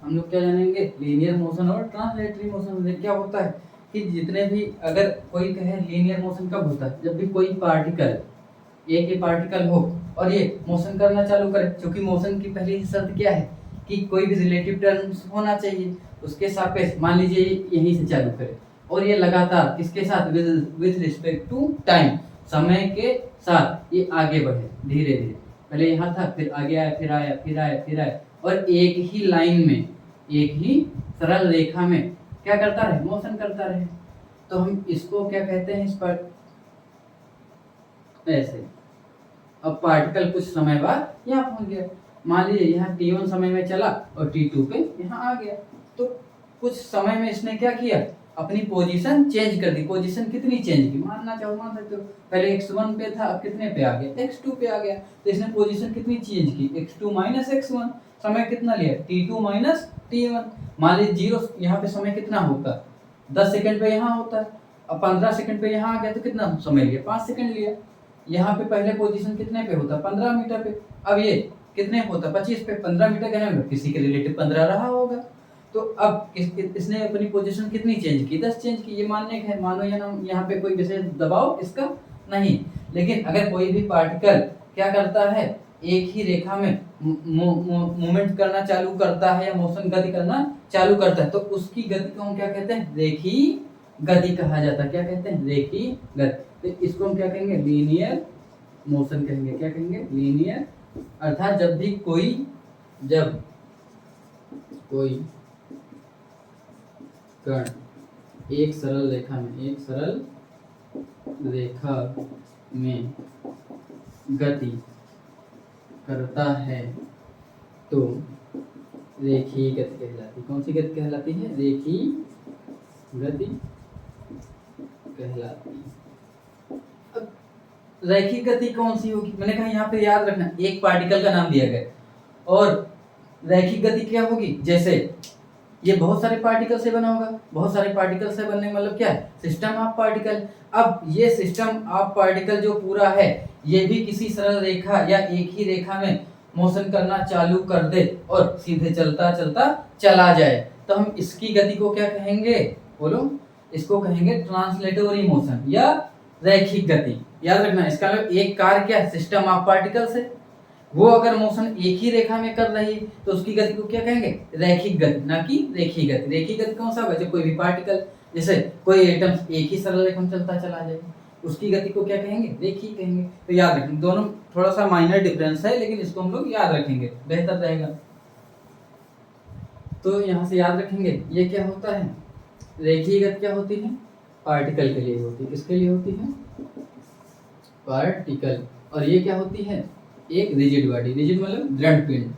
हम लोग क्या जानेंगे, लीनियर मोशन और ट्रांसलेटरी मोशन में क्या होता है कि जितने भी, अगर कोई कहे लीनियर मोशन कब होता है, जब भी कोई पार्टिकल, एक ही पार्टिकल हो और ये मोशन करना चालू करे, क्योंकि मोशन की पहली शर्त क्या है कि कोई भी रिलेटिव टर्म्स होना चाहिए, उसके सापेक्ष मान लीजिए यहीं से चालू करे और ये लगातार किसके साथ, विद रिस्पेक्ट टू टाइम, समय के साथ ये आगे बढ़े धीरे धीरे, पहले यहाँ था फिर आगे आया फिर आया फिर आया फिर आया और एक ही लाइन में, एक ही सरल रेखा में क्या करता रहे, मोशन करता रहे। तो हम इसको क्या कहते हैं, इस पर ऐसे। अब पार्टिकल कुछ समय बाद यहाँ पहुंच गया, मान लीजिए यहाँ t1 समय में चला और t2 पे यहाँ आ गया, तो कुछ समय में इसने क्या किया, अपनी पोजीशन चेंज कर दी। पोजीशन कितनी चेंज की, मानना चाहो मान सकते हो, पहले x1 पे था, अब कितने पे आ गया, x2 पे आ गया, तो इसने पोजीशन कितनी चेंज की, x2 माइनस x1, समय कितना लिया, t2 माइनस t1। मान लीजिए जीरो, यहाँ पे समय कितना होता, 10 सेकंड पे यहाँ होता है, अब 15 सेकंड पे यहाँ आ गया तो कितना समय लिया, 5 सेकंड लिया। यहाँ पे पहले पोजीशन कितने पे होता, 15 मीटर पे, अब ये कितने होता, 25 पे, 15 मीटर कहने में किसी के रिलेटिव 15 रहा होगा, तो अब इसने अपनी पोजीशन कितनी चेंज की, 10 चेंज की। ये मानने का है, मानो या ना, यहाँ पे कोई विशेष दबाव इसका नहीं। लेकिन अगर कोई भी पार्टिकल क्या करता है, एक ही रेखा में मूवमेंट करना चालू करता है या मोशन गति करना चालू करता है, तो उसकी गति को हम क्या कहते हैं, रेखीय गति कहा जाता है। क्या कहते हैं, रेखीय गति। तो इसको हम क्या कहेंगे, लीनियर मोशन कहेंगे। क्या कहेंगे, लीनियर। अर्थात जब कोई कण एक सरल रेखा में गति करता है तो रेखीय गति कहलाती है। कौन सी गति कहलाती है, रेखीय गति कहलाती है। अब रैखिक गति कौन सी होगी, मैंने कहा यहाँ पे याद रखना, एक पार्टिकल का नाम दिया गया और रैखिक गति क्या होगी, जैसे ये बहुत सारे पार्टिकल से बना होगा, बहुत सारे पार्टिकल से बनने मतलब क्या है, सिस्टम ऑफ पार्टिकल। अब ये सिस्टम ऑफ पार्टिकल जो पूरा है, ये भी किसी सरल रेखा या एक ही रेखा में मोशन करना चालू कर दे और सीधे चलता चलता चला जाए, तो हम इसकी गति को क्या कहेंगे, बोलो, इसको कहेंगे ट्रांसलेटरी मोशन या रैखिक गति। याद रखना, इसका मतलब एक कार क्या, सिस्टम ऑफ पार्टिकल्स है, वो अगर मोशन एक ही रेखा में कर रही है तो उसकी गति को क्या कहेंगे, रैखिक गति, ना कि रेखीय गति। रेखीय गति कौन सा होगा, जब कोई भी पार्टिकल, जैसे कोई एटम एक ही सरल रेखा में चलता चला जाए, उसकी गति को क्या कहेंगे, रेखीय कहेंगे। तो याद रखें, दोनों थोड़ा सा माइनर डिफरेंस है, लेकिन इसको हम लोग याद रखेंगे, बेहतर रहेगा। तो यहाँ से याद रखेंगे, ये क्या होता है, रेखीय गति क्या होती है, पार्टिकल के लिए होती है, किसके लिए होती है, पार्टिकल। और ये क्या होती है, एक रिजिड बॉडी, रिजिड मतलब दृढ़ पिंड,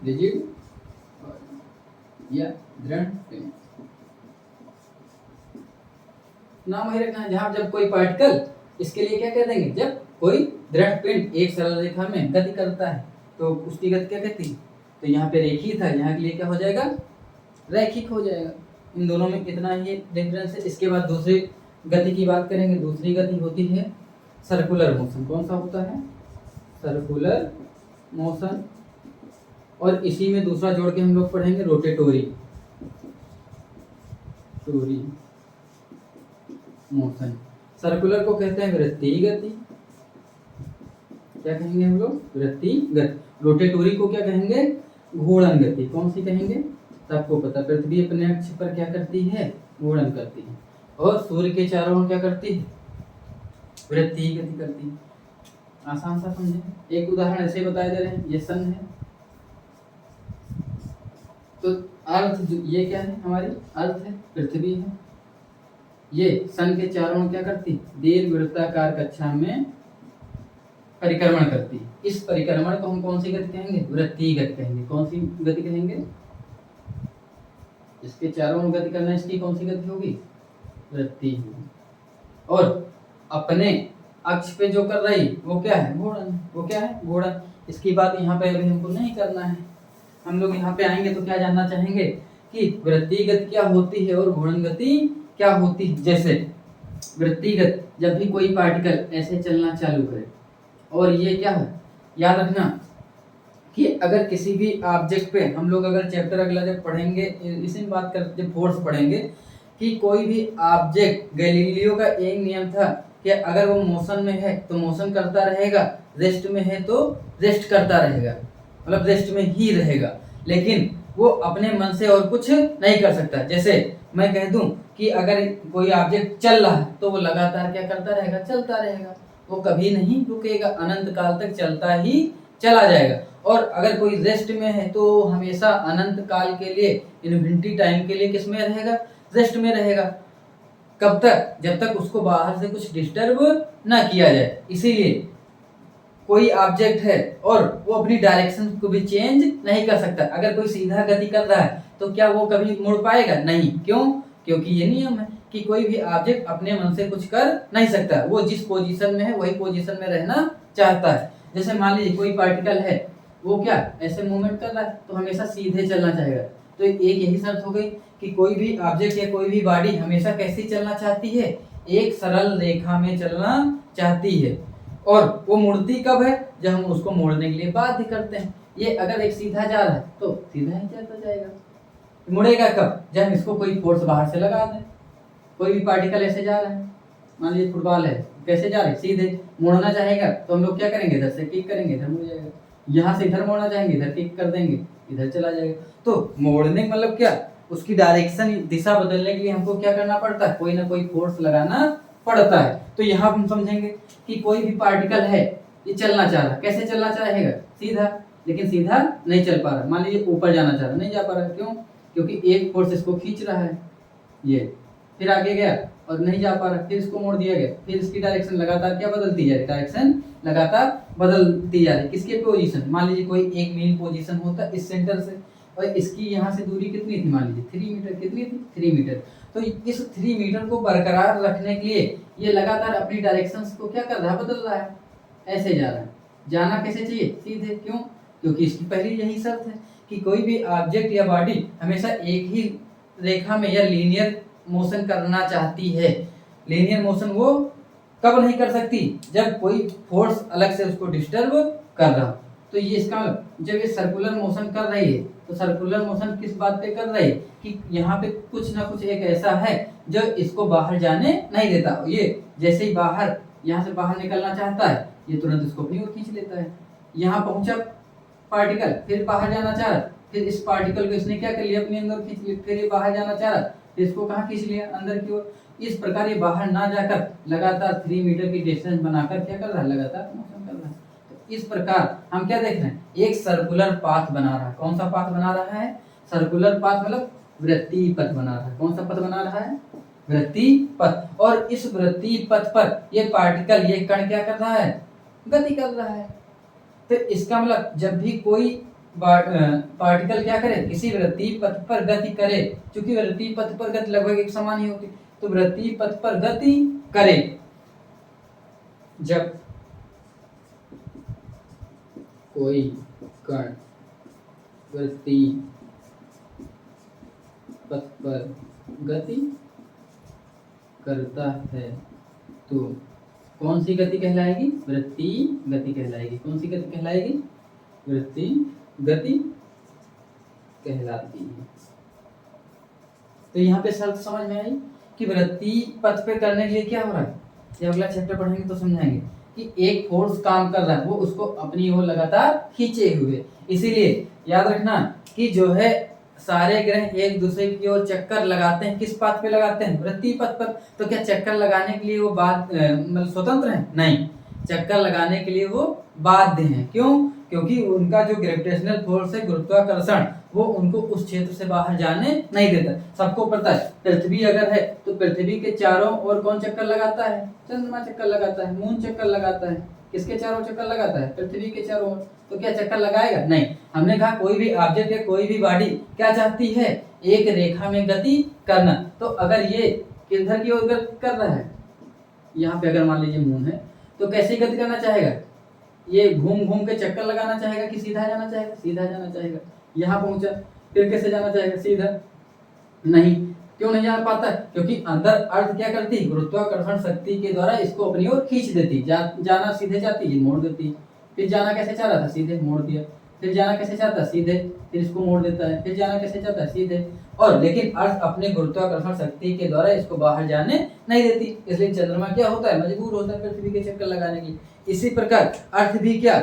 रिजिड या दृढ़ पिंड, नाम वही रखना है। जहां जब कोई पार्टिकल, इसके लिए क्या कह देंगे, जब कोई दृढ़ पिंड एक सरल रेखा में गति करता है तो उसकी गति क्या कहती है, तो यहाँ पे रेखीय था, यहाँ के लिए क्या हो जाएगा, रैखिक हो जाएगा। इन दोनों में इतना ही डिफरेंस है। इसके बाद दूसरी गति की बात करेंगे। दूसरी गति होती है सर्कुलर मोशन। कौन सा होता है, सर्कुलर मोशन। और इसी में दूसरा जोड़ के हम लोग पढ़ेंगे रोटेटोरी मोशन। सर्कुलर को कहते हैं वृत्तीय गति, क्या कहेंगे हम लोग, वृत्तीय गति। रोटेटोरी को क्या कहेंगे, घूर्णन गति। कौन सी कहेंगे, सबको पता, पृथ्वी अपने अक्ष पर क्या करती है, घूर्णन करती है, और सूर्य के चारों ओर क्या करती है, वृत्तीय गति करती है। आसान सा समझे, एक उदाहरण ऐसे बता दे रहे हैं, ये सन है, तो अर्थ ये क्या है, हमारी अर्थ है, पृथ्वी है, ये सन के चारों ओर क्या करती, दीर्घ वृत्ताकार कक्षा में परिक्रमण करती है। इस परिक्रमण को हम कौन सी गति कहेंगे, वृत्तीय गति कहेंगे। कौन सी गति कहेंगे, इसके चारों ओर गति करना, इसकी कौन सी गति होगी, वृत्तीय होगी। और अपने अक्ष पे जो कर रही वो क्या है, घूर्णन। वो क्या है, घूर्णन। इसकी बात यहाँ पे अभी हमको नहीं करना है, हम लोग यहाँ पे आएंगे तो क्या जानना चाहेंगे कि वृत्तीय गति क्या होती है और घूर्णन गति क्या होती है। जैसे वृत्तीय गति, जब भी कोई पार्टिकल ऐसे चलना चालू करे और ये क्या है, याद रखना, कि अगर किसी भी ऑब्जेक्ट पे हम लोग अगर चैप्टर अगला जब पढ़ेंगे इसी में बात करते जब फोर्स पढ़ेंगे कि कोई भी ऑब्जेक्ट, गैलीलियो का एक नियम था कि अगर वो मोशन में है तो मोशन करता रहेगा, रेस्ट में है तो रेस्ट करता रहेगा, मतलब रेस्ट में ही रहेगा, लेकिन वो अपने मन से और कुछ नहीं कर सकता। जैसे मैं कह दूं कि अगर कोई ऑब्जेक्ट चल रहा है तो वो लगातार क्या करता रहेगा, चलता रहेगा, वो कभी नहीं रुकेगा, अनंत काल तक चलता ही चला जाएगा। और अगर कोई रेस्ट में है तो हमेशा अनंत काल के लिए, इन्फिनिटी टाइम के लिए किस में रहेगा, रेस्ट में रहेगा। कब तक, जब तक उसको बाहर से कुछ डिस्टर्ब ना किया जाए। इसीलिए कोई ऑब्जेक्ट है और वो अपनी डायरेक्शन को भी चेंज नहीं कर सकता। अगर कोई सीधा गति कर रहा है तो क्या वो कभी मुड़ पाएगा, नहीं। क्यों, क्योंकि ये नियम है कि कोई भी ऑब्जेक्ट अपने मन से कुछ कर नहीं सकता, वो जिस पोजीशन में है वही पोजीशन में रहना चाहता है। जैसे मान लीजिए कोई पार्टिकल है, वो क्या ऐसे मूवमेंट कर रहा है तो हमेशा सीधे चलना चाहेगा। तो एक यही शर्त हो गई कि कोई भी ऑब्जेक्ट या कोई भी बॉडी हमेशा कैसी चलना चाहती है, एक सरल रेखा में चलना चाहती है। और वो मुड़ती कब है, जब हम उसको मोड़ने के लिए बाध्य करते हैं। ये अगर एक सीधा जा रहा है तो सीधा ही चलता जाएगा, मुड़ेगा कब, जब हम इसको कोई फोर्स बाहर से लगा दें। कोई भी पार्टिकल ऐसे जा रहा है, मान लीजिए फुटबॉल है, कैसे जा रहे, सीधे। मुड़ना चाहेगा तो हम लोग क्या करेंगे, इधर से किक करेंगे, इधर मुड़ जाएगा। यहाँ से इधर मोड़ना चाहेंगे, इधर किक कर देंगे, इधर चला जाएगा। तो मोड़ने का मतलब क्या, उसकी डायरेक्शन, दिशा बदलने के लिए हमको क्या करना पड़ता है, कोई ना कोई फोर्स लगाना पड़ता है। तो यहाँ हम समझेंगे कि कोई भी पार्टिकल है, ये चलना चाह रहा है, कैसे चलना चाहेगा, सीधा, लेकिन सीधा नहीं चल पा रहा। मान लीजिए ऊपर जाना चाह रहा, नहीं जा पा रहा, क्यों, क्योंकि एक फोर्स इसको खींच रहा है, ये फिर आगे गया और नहीं जा पा रहा, फिर इसको मोड़ दिया गया, फिर इसकी डायरेक्शन लगातार क्या बदलती जा रही, डायरेक्शन लगातार बदलती जा रही। किसके पोजीशन, मान लीजिए कोई एक मीन पोजीशन होता है इस सेंटर से, और इसकी यहाँ से दूरी कितनी थी, मान लीजिए 3 मीटर, कितनी थी, 3 मीटर। तो इस 3 मीटर को बरकरार रखने के लिए ये लगातार अपनी डायरेक्शंस को क्या कर रहा है, बदल रहा है, ऐसे जा रहा है। जाना कैसे चाहिए, सीधे। क्यों, क्योंकि इसकी पहली यही शर्त है कि कोई भी ऑब्जेक्ट या बॉडी हमेशा एक ही रेखा में या लीनियर मोशन करना चाहती है। लीनियर मोशन वो कब नहीं कर सकती, जब कोई फोर्स अलग से उसको डिस्टर्ब कर रहा हो। तो ये इसका जब ये सर्कुलर मोशन कर रही है तो सर्कुलर मोशन किस बात पे कर रही है कि यहाँ पे कुछ ना कुछ एक ऐसा है जो इसको बाहर जाने नहीं देता। ये जैसे ही बाहर, यहाँ से बाहर निकलना चाहता है, ये तुरंत इसको अपनी ओर खींच लेता है। यहाँ पहुंचा पार्टिकल, फिर बाहर जाना चाह रहा, फिर इस पार्टिकल को इसने क्या कर लिया, अपनी अंदर खींच लिया, फिर ये बाहर जाना चाह रहा, फिर इसको कहाँ खींच लिया, अंदर की ओर। इस प्रकार ये बाहर ना जाकर लगातार 3 मीटर की डिस्टेंस बनाकर क्या कर रहा है, लगातार मोशन कर रहा है। तो इस प्रकार हम क्या देख रहे हैं, एक सर्कुलर पाथ बना रहा है। कौन सा पाथ बना रहा है, सर्कुलर पाथ, मतलब वृत्तीय पथ बना रहा है। कौन सा पथ बना रहा है, वृत्तीय पथ। और इस वृत्तीय पथ पर ये पार्टिकल, ये कण क्या कर रहा है, गति कर रहा है। तो इसका मतलब जब भी कोई पार्टिकल क्या करे, किसी वृत्तीय पथ पर गति करे, क्योंकि वृत्तीय पथ पर गति लगभग एक समान ही होती, तो वृत्तीय पथ पर गति करे, जब कोई कण वृत्तीय पथ पर गति करता है तो कौन सी गति कहलाएगी, वृत्तीय गति कहलाएगी। कौन सी गति कहलाएगी, वृत्तीय गति कहलाती है। तो यहाँ पे शर्त समझ में आई कि वृत्तीय पथ पे करने के लिए क्या हो रहा है, ये अगला चैप्टर पढ़ेंगे तो समझाएंगे कि एक फोर्स काम कर रहा है, वो उसको अपनी ओर लगातार खींचे हुए। इसीलिए याद रखना कि जो है सारे ग्रह एक दूसरे की ओर चक्कर लगाते हैं, किस पथ पे लगाते हैं, वृत्तीय पथ पर। तो क्या चक्कर लगाने के लिए वो मतलब स्वतंत्र है, नहीं, चक्कर लगाने के लिए वो बाध्य हैं। क्यों, क्योंकि उनका जो ग्रेविटेशनल फोर्स है, गुरुत्वाकर्षण, वो उनको उस क्षेत्र से बाहर जाने नहीं देता। सबको पता है पृथ्वी अगर है तो पृथ्वी के चारों ओर कौन चक्कर लगाता है, चंद्रमा चक्कर लगाता है, मून चक्कर लगाता है। किसके चारों चक्कर लगाता है, पृथ्वी के चारों ओर। तो क्या चक्कर लगाएगा, नहीं। हमने कहा कोई भी ऑब्जेक्ट या कोई भी बॉडी क्या चाहती है, एक रेखा में गति करना। तो अगर ये किधर की ओर गति कर रहा है, यहाँ पे अगर मान लीजिए मून है तो कैसी गति करना चाहेगा, ये घूम घूम के चक्कर लगाना चाहेगा कि सीधा जाना चाहेगा, सीधा जाना चाहेगा। यहाँ पहुंचा, फिर कैसे जाना चाहेगा, सीधा नहीं। क्यों नहीं जा पाता, क्योंकि अंदर अर्थ क्या करती, गुरुत्वाकर्षण शक्ति के द्वारा इसको अपनी ओर खींच देती। जाना सीधे जाती, ये मोड़ देती। फिर जाना कैसे चाह रहा था, सीधे मोड़ दिया। फिर जाना कैसे चाहता है सीधे, फिर इसको मोड़ देता है, फिर जाना कैसे चाहता है सीधे, और लेकिन अर्थ अपने गुरुत्वाकर्षण शक्ति के द्वारा इसको बाहर जाने नहीं देती, इसलिए चंद्रमा क्या होता है, मजबूर होता है पृथ्वी के चक्कर लगाने के लिए। इसी प्रकार अर्थ भी क्या,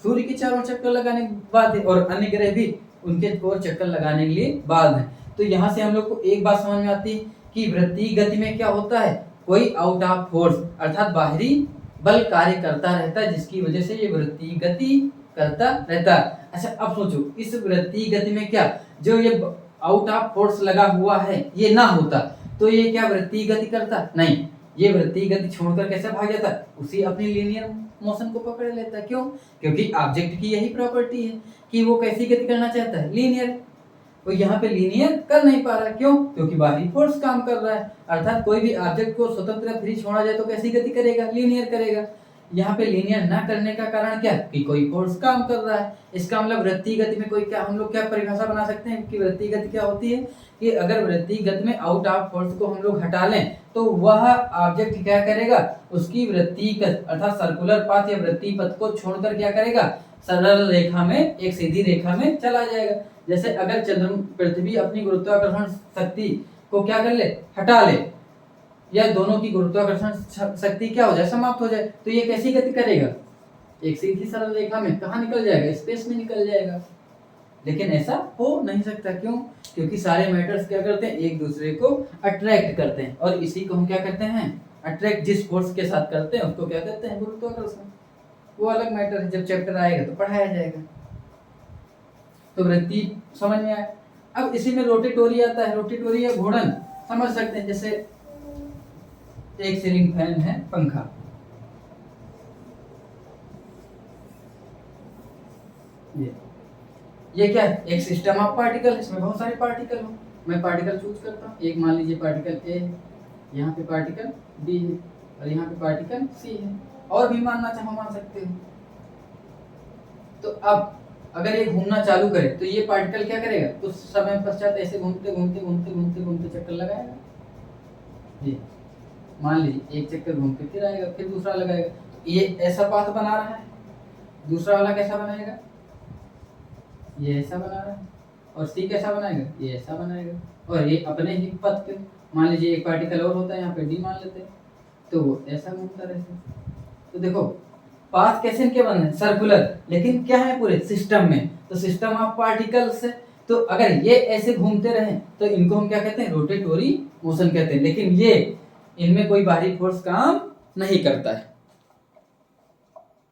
सूर्य के चारों चक्कर लगाने के बाद है, और अन्य ग्रह भी उनके और चक्कर लगाने के लिए बाद है। तो यहाँ से हम लोग को एक बात समझ में आती है कि वृत्तीय गति में क्या होता है, कोई आउट ऑफ फोर्स अर्थात बाहरी बल कार्य करता रहता है, जिसकी वजह से ये वृत्तीय गति करता रहता है। अच्छा अब सोचो, इस वृत्तीय गति में क्या जो ये आउट ऑफ फोर्स लगा हुआ है ये ना होता तो ये क्या वृत्तीय गति करता, नहीं, ये वृत्तीय गति छोड़कर कैसे भाग जाता, उसी अपनी लीनियर मोशन को पकड़ लेता। क्यों, क्योंकि ऑब्जेक्ट की यही प्रॉपर्टी है कि वो कैसी गति करना चाहता है, लीनियर। वो यहाँ पे लीनियर कर नहीं पा रहा, क्यों, क्योंकि बाहरी फोर्स काम कर रहा है। अर्थात कोई भी ऑब्जेक्ट को स्वतंत्र फ्री छोड़ा जाए तो कैसी गति करेगा, लीनियर करेगा। यहाँ पे लीनियर ना करने का कारण क्या, कि कोई फोर्स काम कर रहा है। इसका मतलब वृत्तीय गति में कोई क्या, हम लोग क्या परिभाषा बना सकते हैं कि वृत्तीय गति क्या होती है, कि अगर वृत्तीय गति में आउट ऑफ फोर्स को हम लोग हटा लें तो वह ऑब्जेक्ट क्या करेगा, उसकी वृत्तीय गति अर्थात सर्कुलर पाथ या वृत्तीय पथ को छोड़कर क्या करेगा, सरल रेखा में, एक सीधी रेखा में चला जाएगा। जैसे अगर पृथ्वी अपनी गुरुत्वाकर्षण शक्ति को क्या कर ले, हटा ले, या दोनों की गुरुत्वाकर्षण शक्ति क्या हो जाए, समाप्त हो जाए, तो ये कैसी गति करेगा, एक सीधी सरल रेखा में कहाँ निकल जाएगा, स्पेस में निकल जाएगा। लेकिन ऐसा हो नहीं सकता, क्यों, क्योंकि सारे मैटर्स क्या करते हैं, एक दूसरे को अट्रैक्ट करते हैं, और इसी को हम क्या करते हैं, अट्रैक्ट जिस फोर्स के साथ करते हैं उसको क्या कहते हैं, गुरुत्वाकर्षण। वो अलग मैटर है, जब चैप्टर आएगा तो पढ़ाया जाएगा। तो वृत्ति समझ में आया। अब इसी में रोटेटोरी आता है, रोटेटोरी या घूर्णन समझ सकते हैं। जैसे एक सीलिंग फैन है, पंखा, ये क्या है, एक सिस्टम ऑफ पार्टिकल, इसमें बहुत सारे पार्टिकल हो, मैं पार्टिकल चूज करता हूँ। एक मान लीजिए पार्टिकल ए है, यहाँ पे पार्टिकल बी है, और यहाँ पे पार्टिकल सी है, और भी मानना चाहो मान सकते हो। तो अब अगर ये घूमना चालू करे तो ये पार्टिकल क्या करेगा, कुछ समय पश्चात ऐसे घूमते घूमते घूमते घूमते घूमते चक्कर लगाएगा। जी मान लीजिए एक चक्कर घूम के फिर आएगा, फिर दूसरा लगाएगा, तो ये ऐसा पाथ बना रहा है। दूसरा वाला कैसा बनाएगा, ये ऐसा बना रहा है, और सी कैसा बनाएगा, ये ऐसा बनाएगा, और ये अपने ही पथ पे, मान लीजिए एक पार्टिकल और होता है, यहाँ पे डी मान लेते हैं, तो वो ऐसा घूमता रहता। तो देखो पाथ कैसे के बन रहे, सर्कुलर, लेकिन क्या है पूरे सिस्टम में, तो सिस्टम ऑफ पार्टिकल्स है। तो अगर ये ऐसे घूमते रहे तो इनको हम क्या कहते हैं, रोटेटोरी मोशन कहते हैं। लेकिन ये इनमें कोई बाहरी फोर्स काम नहीं करता है।